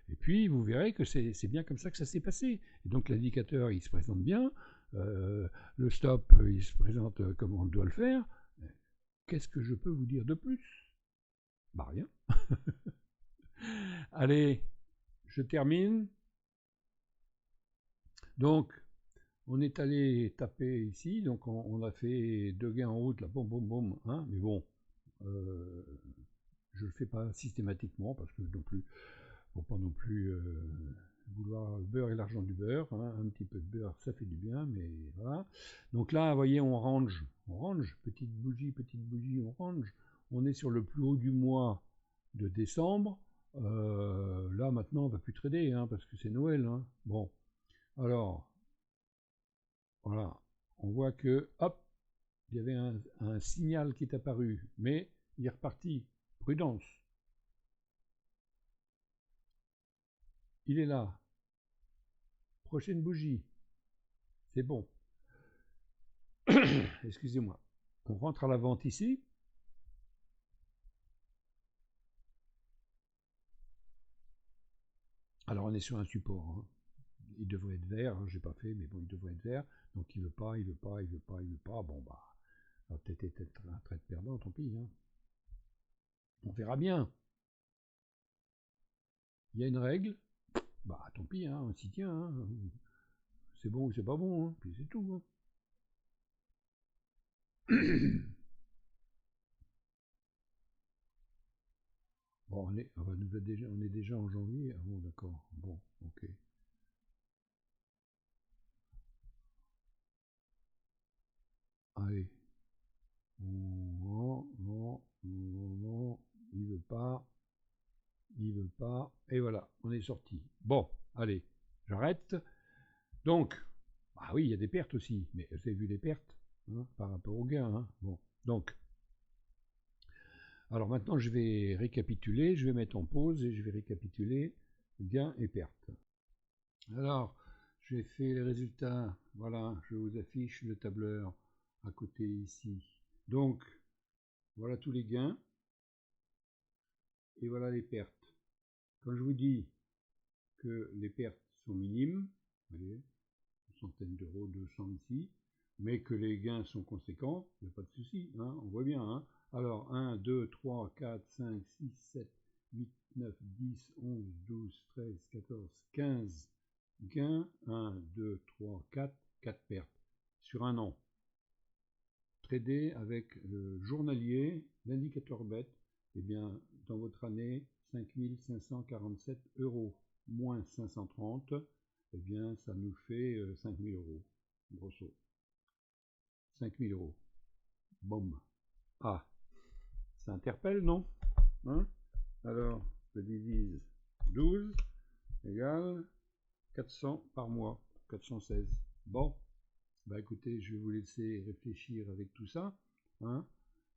Et puis vous verrez que c'est bien comme ça que ça s'est passé. Et donc l'indicateur il se présente bien, le stop il se présente comme on doit le faire. Qu'est-ce que je peux vous dire de plus? Bah rien. Allez, je termine. Donc on est allé taper ici, donc on a fait deux gains en route, là, boum, boum, boum, hein, mais bon, je le fais pas systématiquement, parce que non plus, faut pas non plus vouloir le beurre et l'argent du beurre, hein, un petit peu de beurre, ça fait du bien, mais voilà. Donc là, vous voyez, on range, petite bougie, on range, on est sur le plus haut du mois de décembre, là, maintenant, on va plus trader, hein, parce que c'est Noël, hein. Bon, alors, voilà, on voit que, hop, il y avait un signal qui est apparu, mais il est reparti. Prudence. Il est là. Prochaine bougie. C'est bon. Excusez-moi. On rentre à la vente ici. Alors on est sur un support, hein. Il devrait être vert, hein, j'ai pas fait, mais bon, il devrait être vert. Donc il veut pas, il veut pas, il veut pas, il veut pas. Bon bah, ça va peut-être être un trade perdant, tant pis, hein. On verra bien. Il y a une règle. Bah tant pis, hein, on s'y tient, hein. C'est bon ou c'est pas bon, hein. Puis c'est tout, hein. Bon, on est déjà en janvier. Ah bon, d'accord. Bon, ok. Allez. Non, non, non, non, il veut pas. Il veut pas. Et voilà, on est sorti. Bon, allez, j'arrête. Donc, ah oui, il y a des pertes aussi. Mais vous avez vu les pertes, hein, par rapport aux gains, hein. Bon, donc, alors maintenant, je vais récapituler. Je vais mettre en pause et je vais récapituler gains et pertes. Alors, j'ai fait les résultats, voilà, je vous affiche le tableur à côté ici. Donc, voilà tous les gains et voilà les pertes. Quand je vous dis que les pertes sont minimes, vous voyez, une centaine d'euros, 200 ici, mais que les gains sont conséquents, il n'y a pas de souci, hein, on voit bien. Hein. Alors, 1, 2, 3, 4, 5, 6, 7, 8, 9, 10, 11, 12, 13, 14, 15 gains, 1, 2, 3, 4 pertes sur un an. Trader avec le journalier, l'indicateur bet, eh bien, dans votre année, 5 547 euros moins 530, eh bien, ça nous fait 5 000 euros, grosso. 5 000 euros. Boum. Ah, ça interpelle, non hein? Alors, je divise 12 égale 400 par mois, 416. Bon, bah écoutez, je vais vous laisser réfléchir avec tout ça, hein,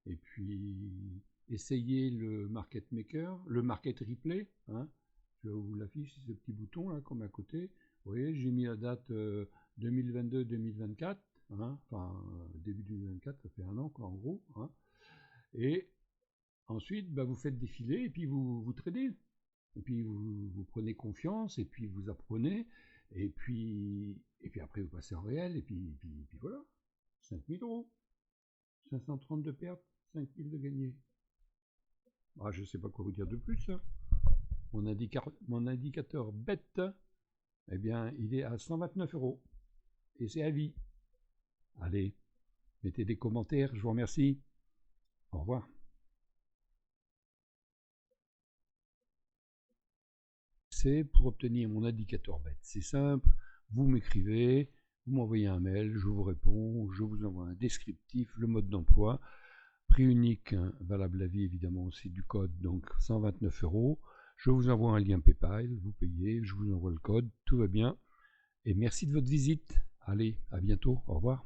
et puis essayez le market maker, le market replay, hein, je vous l'affiche, ce petit bouton là comme à côté. Vous voyez, j'ai mis la date 2022-2024, hein, enfin début 2024, ça fait un an quoi en gros, hein, et ensuite bah, vous faites défiler et puis vous tradez. Et puis vous prenez confiance, et puis vous apprenez, et puis après vous passez en réel, et puis voilà, 5 000 euros, 530 de perte, 5 000 de gagné. Ah, je ne sais pas quoi vous dire de plus. Hein. Mon indicateur bête, eh bien, il est à 129 euros, et c'est à vie. Allez, mettez des commentaires, je vous remercie. Au revoir. C'est pour obtenir mon indicateur bête. C'est simple, vous m'écrivez, vous m'envoyez un mail, je vous réponds, je vous envoie un descriptif, le mode d'emploi, prix unique, hein, valable à vie évidemment aussi du code, donc 129 euros. Je vous envoie un lien PayPal, vous payez, je vous envoie le code, tout va bien. Et merci de votre visite. Allez, à bientôt, au revoir.